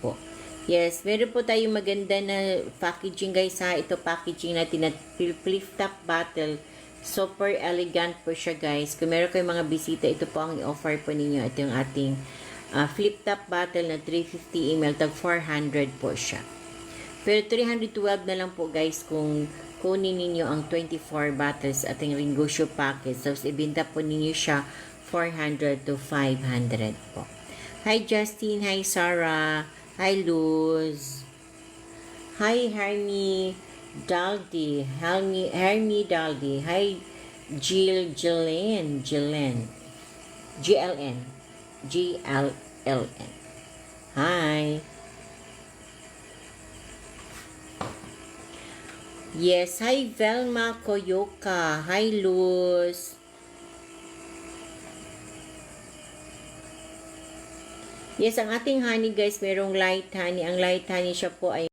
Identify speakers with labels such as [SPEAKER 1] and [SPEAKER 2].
[SPEAKER 1] po. Yes, meron po tayong maganda na packaging guys ha. Ito packaging natin na flip top bottle. Super elegant po siya guys. Kung meron kayong mga bisita, ito po ang i-offer po ninyo. Ito yung ating flip top bottle na 350 ml. Tag 400 po siya. Pero 312 na lang po guys kung kunin ninyo ang 24 bottles ating Ringosyo package. So, ibinta po ninyo siya 400 to 500 po. Hi Justin, hi Sarah, hi Luz, hi Hermie Daldi, Hermie Daldi, hi GLN, hi. Yes, hi Velma Koyoka, hi Luz. Yes, ang ating honey guys, merong light honey. Ang light honey siya po ay